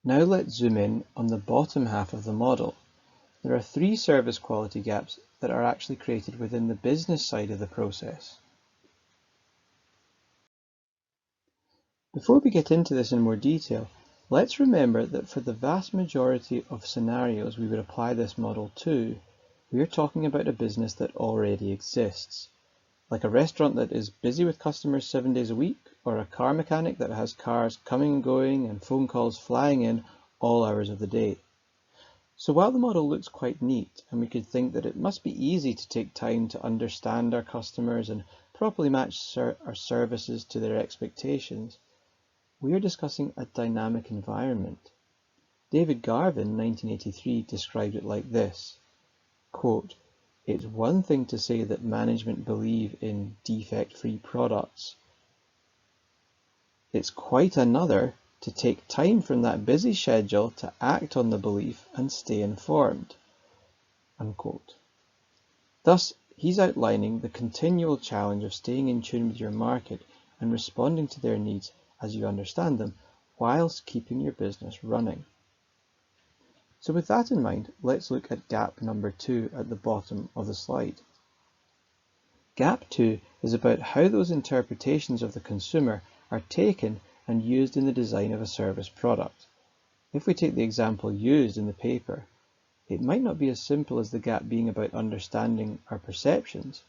Now let's zoom in on the bottom half of the model. There are three service quality gaps that are actually created within the business side of the process. Before we get into this in more detail, let's remember that for the vast majority of scenarios we would apply this model to, we are talking about a business that already exists, like a restaurant that is busy with customers 7 days a week, or a car mechanic that has cars coming and going and phone calls flying in all hours of the day. So while the model looks quite neat, and we could think that it must be easy to take time to understand our customers and properly match our services to their expectations, we are discussing a dynamic environment. David Garvin, 1983, described it like this, quote, "It's one thing to say that management believe in defect-free products. It's quite another to take time from that busy schedule to act on the belief and stay informed." Unquote. Thus, he's outlining the continual challenge of staying in tune with your market and responding to their needs as you understand them, whilst keeping your business running. So with that in mind, let's look at gap number 2 at the bottom of the slide. Gap 2 is about how those interpretations of the consumer are taken and used in the design of a service product. If we take the example used in the paper, it might not be as simple as the gap being about understanding our perceptions.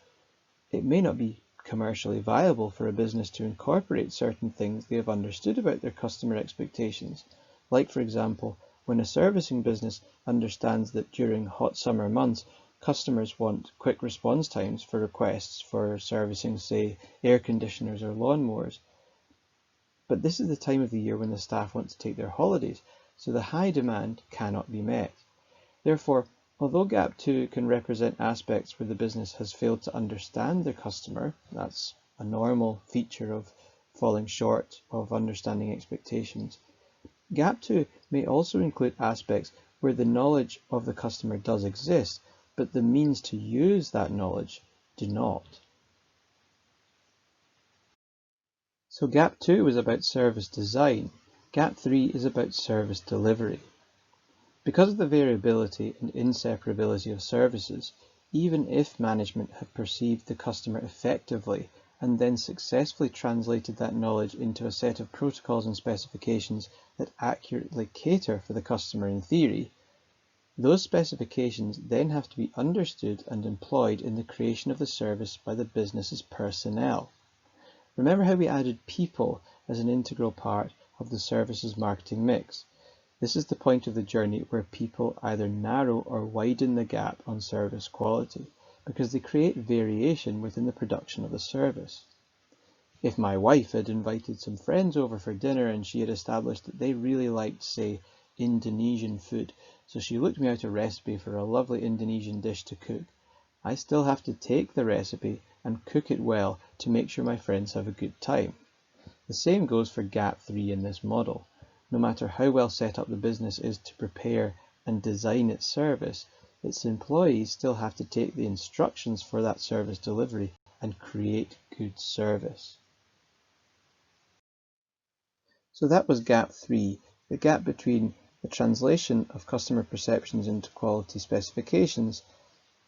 It may not be commercially viable for a business to incorporate certain things they have understood about their customer expectations, like for example, when a servicing business understands that during hot summer months, customers want quick response times for requests for servicing, say, air conditioners or lawnmowers. But this is the time of the year when the staff want to take their holidays, so the high demand cannot be met. Therefore, although Gap 2 can represent aspects where the business has failed to understand their customer, that's a normal feature of falling short of understanding expectations, Gap 2 may also include aspects where the knowledge of the customer does exist, but the means to use that knowledge do not. So Gap 2 was about service design. Gap 3 is about service delivery. Because of the variability and inseparability of services, even if management have perceived the customer effectively and then successfully translated that knowledge into a set of protocols and specifications that accurately cater for the customer in theory, those specifications then have to be understood and employed in the creation of the service by the business's personnel. Remember how we added people as an integral part of the service's marketing mix? This is the point of the journey where people either narrow or widen the gap on service quality, because they create variation within the production of the service. If my wife had invited some friends over for dinner and she had established that they really liked, say, Indonesian food, so she looked me out a recipe for a lovely Indonesian dish to cook, I still have to take the recipe and cook it well to make sure my friends have a good time. The same goes for Gap 3 in this model. No matter how well set up the business is to prepare and design its service, its employees still have to take the instructions for that service delivery and create good service. So that was Gap 3, the gap between the translation of customer perceptions into quality specifications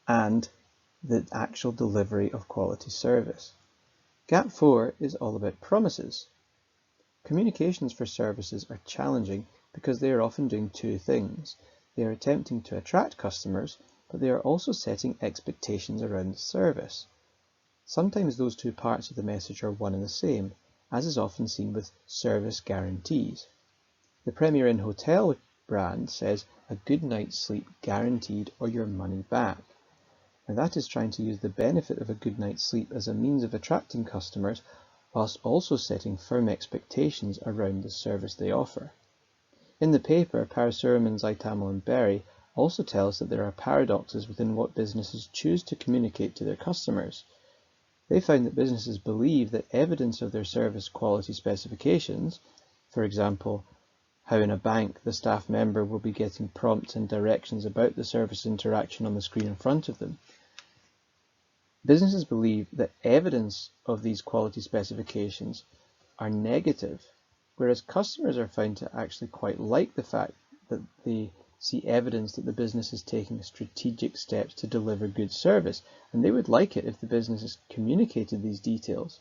and the actual delivery of quality service. Gap 4 is all about promises. Communications for services are challenging because they are often doing two things. They are attempting to attract customers, but they are also setting expectations around the service. Sometimes those two parts of the message are one and the same, as is often seen with service guarantees. The Premier Inn Hotel brand says a good night's sleep guaranteed or your money back. Now that is trying to use the benefit of a good night's sleep as a means of attracting customers, whilst also setting firm expectations around the service they offer. In the paper, Parasuram, Zaitamal and Berry also tell us that there are paradoxes within what businesses choose to communicate to their customers. They found that businesses believe that evidence of their service quality specifications, for example, how in a bank the staff member will be getting prompts and directions about the service interaction on the screen in front of them, businesses believe that evidence of these quality specifications are negative whereas customers are found to actually quite like the fact that they see evidence that the business is taking strategic steps to deliver good service, and they would like it if the business has communicated these details.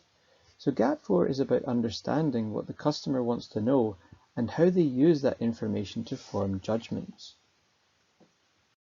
So GAP4 is about understanding what the customer wants to know and how they use that information to form judgments.